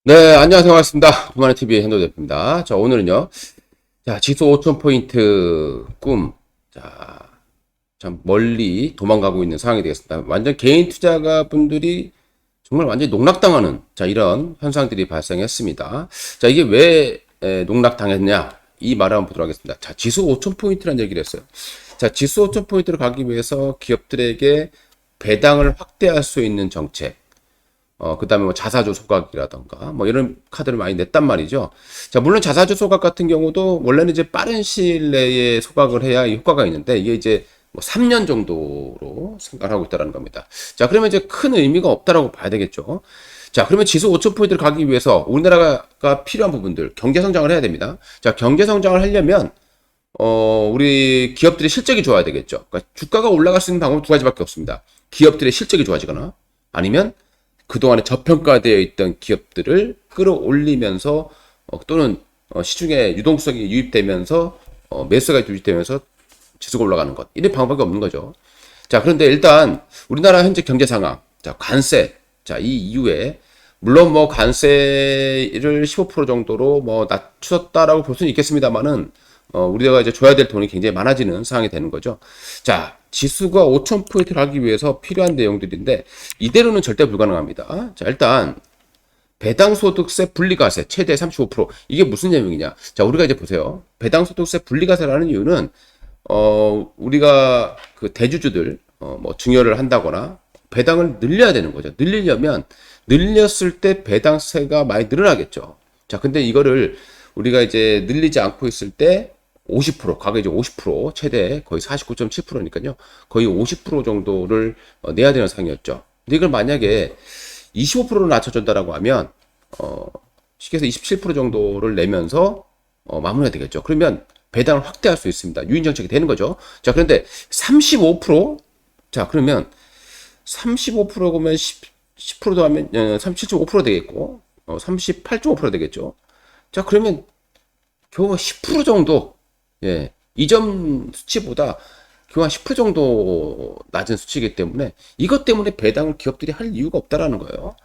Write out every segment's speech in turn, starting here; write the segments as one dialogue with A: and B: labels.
A: 네, 안녕하세요. 반갑습니다. 두마네TV 현도 대표입니다. 자, 오늘은요. 자, 지수 5,000포인트 꿈. 자, 참 멀리 도망가고 있는 상황이 되겠습니다. 완전 개인 투자가 분들이 정말 완전히 농락당하는, 자, 이런 현상들이 발생했습니다. 자, 이게 왜 농락당했냐? 이 말을 한번 보도록 하겠습니다. 자, 지수 5,000포인트라는 얘기를 했어요. 자, 지수 5,000포인트를 가기 위해서 기업들에게 배당을 확대할 수 있는 정책. 그 다음에 뭐 자사주 소각이라던가, 뭐 이런 카드를 많이 냈단 말이죠. 자, 물론 자사주 소각 같은 경우도 원래는 이제 빠른 시일 내에 소각을 해야 효과가 있는데, 이게 이제 뭐 3년 정도로 생각하고 있다는 겁니다. 자, 그러면 이제 큰 의미가 없다라고 봐야 되겠죠. 자, 그러면 지수 5,000포인트를 가기 위해서 우리나라가 필요한 부분들, 경제성장을 해야 됩니다. 자, 경제성장을 하려면, 우리 기업들의 실적이 좋아야 되겠죠. 그러니까 주가가 올라갈 수 있는 방법은 두 가지밖에 없습니다. 기업들의 실적이 좋아지거나, 아니면 그동안에 저평가되어 있던 기업들을 끌어올리면서 또는 시중에 유동성이 유입되면서 매수가 유입되면서 지수가 올라가는 것. 이런 방법이 없는 거죠. 자, 그런데 일단 우리나라 현재 경제 상황, 자, 관세, 자, 이 이후에 물론 뭐 관세를 15% 정도로 뭐 낮췄다라고 볼 수는 있겠습니다만은 우리가 이제 줘야 될 돈이 굉장히 많아지는 상황이 되는 거죠. 자, 지수가 5,000포인트를 하기 위해서 필요한 내용들인데 이대로는 절대 불가능합니다. 자, 일단 배당소득세 분리과세 최대 35%. 이게 무슨 내용이냐? 자, 우리가 이제 보세요. 배당소득세 분리과세라는 이유는 우리가 그 대주주들 뭐 증여를 한다거나 배당을 늘려야 되는 거죠. 늘리려면 늘렸을 때 배당세가 많이 늘어나겠죠. 자, 근데 이거를 우리가 이제 늘리지 않고 있을 때 50%, 과거 이제 50%, 최대 거의 49.7%니까요. 거의 50% 정도를 내야 되는 상황이었죠. 근데 이걸 만약에 25%로 낮춰준다라고 하면, 쉽게 해서 27% 정도를 내면서, 마무리가 되겠죠. 그러면 배당을 확대할 수 있습니다. 유인 정책이 되는 거죠. 자, 그런데 35%? 자, 그러면 35%면 10%도 하면 37.5% 되겠고, 38.5% 되겠죠. 자, 그러면 겨우 10% 정도, 예, 이전 수치보다 겨우 한 10% 정도 낮은 수치이기 때문에 이것 때문에 배당을 기업들이 할 이유가 없다라는 거예요.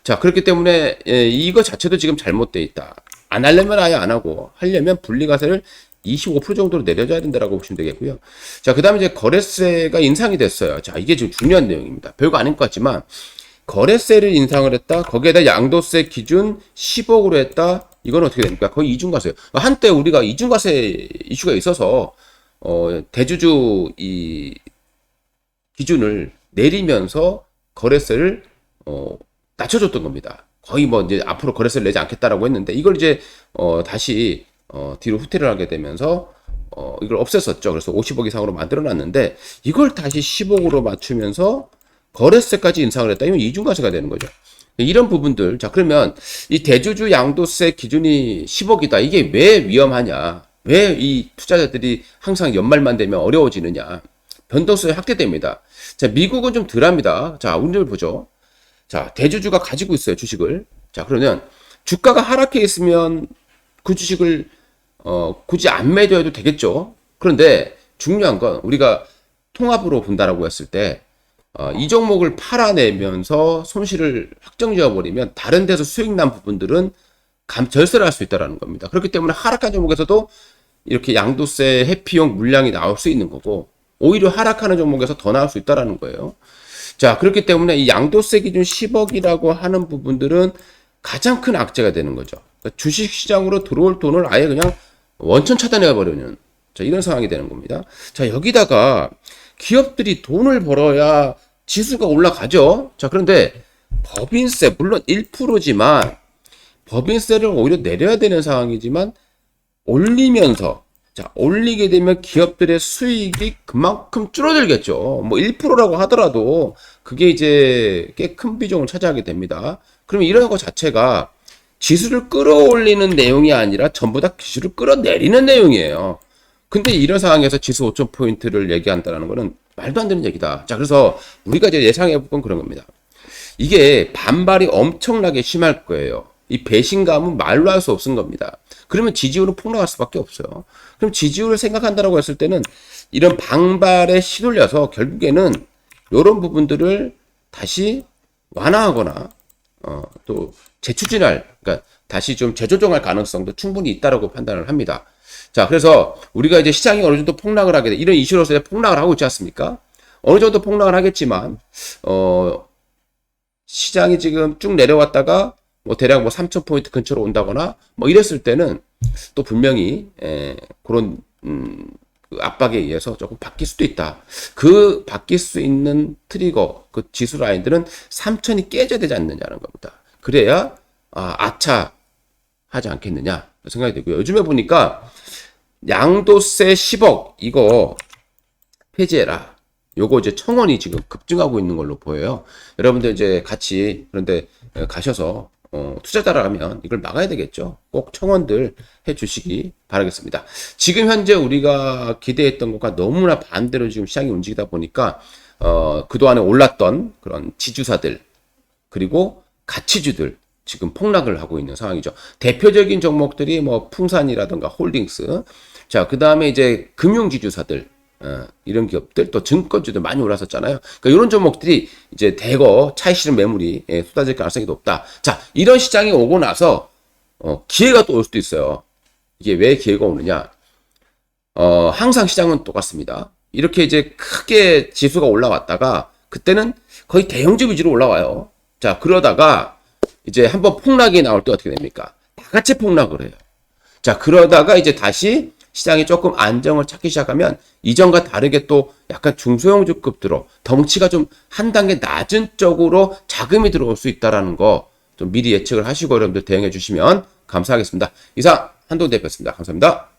A: 자, 그렇기 때문에 이거 자체도 지금 잘못돼 있다. 안 하려면 아예 안 하고 하려면 분리과세를 25% 정도로 내려줘야 된다라고 보시면 되겠고요. 자, 그 다음에 이제 거래세가 인상이 됐어요. 자, 이게 지금 중요한 내용입니다. 별거 아닌 것 같지만 거래세를 인상을 했다. 거기에다 양도세 기준 10억으로 했다. 이건 어떻게 됩니까? 거의 이중과세예요. 한때 우리가 이중과세 이슈가 있어서 대주주 이 기준을 내리면서 거래세를 낮춰줬던 겁니다. 거의 뭐 이제 앞으로 거래세를 내지 않겠다라고 했는데 이걸 이제 다시 뒤로 후퇴를 하게 되면서 이걸 없앴었죠. 그래서 50억 이상으로 만들어놨는데 이걸 다시 10억으로 맞추면서 거래세까지 인상을 했다. 이건 이중과세가 되는 거죠. 이런 부분들. 자, 그러면 이 대주주 양도세 기준이 10억이다. 이게 왜 위험하냐? 왜 이 투자자들이 항상 연말만 되면 어려워지느냐? 변동성이 확대됩니다. 자, 미국은 좀 덜합니다. 자, 운율 보죠. 자, 대주주가 가지고 있어요, 주식을. 자, 그러면 주가가 하락해 있으면 그 주식을 굳이 안 매도해도 되겠죠. 그런데 중요한 건 우리가 통합으로 본다라고 했을 때 이 종목을 팔아내면서 손실을 확정지어 버리면 다른 데서 수익 난 부분들은 절세를 할 수 있다는 겁니다. 그렇기 때문에 하락한 종목에서도 이렇게 양도세 회피용 물량이 나올 수 있는 거고 오히려 하락하는 종목에서 더 나올 수 있다는 거예요. 자, 그렇기 때문에 이 양도세 기준 10억이라고 하는 부분들은 가장 큰 악재가 되는 거죠. 그러니까 주식시장으로 들어올 돈을 아예 그냥 원천 차단해 버리는, 자, 이런 상황이 되는 겁니다. 자, 여기다가 기업들이 돈을 벌어야 지수가 올라가죠. 자, 그런데 법인세, 물론 1%지만 법인세를 오히려 내려야 되는 상황이지만 올리면서, 자, 올리게 되면 기업들의 수익이 그만큼 줄어들겠죠. 뭐 1%라고 하더라도 그게 이제 꽤 큰 비중을 차지하게 됩니다. 그러면 이런 것 자체가 지수를 끌어올리는 내용이 아니라 전부 다 지수를 끌어내리는 내용이에요. 근데 이런 상황에서 지수 5,000포인트를 얘기한다는 거는 말도 안 되는 얘기다. 자, 그래서 우리가 이제 예상해본 그런 겁니다. 이게 반발이 엄청나게 심할 거예요. 이 배신감은 말로 할 수 없은 겁니다. 그러면 지지율은 폭락할 수밖에 없어요. 그럼 지지율을 생각한다라고 했을 때는 이런 반발에 시돌려서 결국에는 이런 부분들을 다시 완화하거나 또 재추진할, 그러니까 그러니까 다시 좀 재조정할 가능성도 충분히 있다라고 판단을 합니다. 자, 그래서 우리가 이제 시장이 어느 정도 폭락을 하게 돼. 이런 이슈로서 이제 폭락을 하고 있지 않습니까? 어느 정도 폭락을 하겠지만, 시장이 지금 쭉 내려왔다가 뭐 대략 뭐 3,000포인트 근처로 온다거나 뭐 이랬을 때는 또 분명히, 그런, 그 압박에 의해서 조금 바뀔 수도 있다. 그 바뀔 수 있는 트리거, 그 지수 라인들은 3,000이 깨져야 되지 않느냐는 겁니다. 그래야, 아차 하지 않겠느냐 생각이 되고요. 요즘에 보니까 양도세 10억 이거 폐지해라. 요거 이제 청원이 지금 급증하고 있는 걸로 보여요. 여러분들 이제 같이 그런데 가셔서 투자자라면 이걸 막아야 되겠죠. 꼭 청원들 해주시기 바라겠습니다. 지금 현재 우리가 기대했던 것과 너무나 반대로 지금 시장이 움직이다 보니까 그동안에 올랐던 그런 지주사들 그리고 가치주들 지금 폭락을 하고 있는 상황이죠. 대표적인 종목들이 뭐 풍산이라든가 홀딩스, 자, 그 다음에 이제 금융지주사들, 이런 기업들, 또 증권주들 많이 올랐었잖아요. 그러니까 이런 종목들이 이제 대거 차익 실현 매물이 쏟아질 가능성이 높다. 자, 이런 시장이 오고 나서 기회가 또 올 수도 있어요. 이게 왜 기회가 오느냐? 항상 시장은 똑같습니다. 이렇게 이제 크게 지수가 올라왔다가 그때는 거의 대형주 위주로 올라와요. 자, 그러다가 이제 한번 폭락이 나올 때 어떻게 됩니까? 다 같이 폭락을 해요. 자, 그러다가 이제 다시 시장이 조금 안정을 찾기 시작하면 이전과 다르게 또 약간 중소형주급 들어 덩치가 좀 한 단계 낮은 쪽으로 자금이 들어올 수 있다라는 거 좀 미리 예측을 하시고 여러분들 대응해 주시면 감사하겠습니다. 이상 한동 대표였습니다. 감사합니다.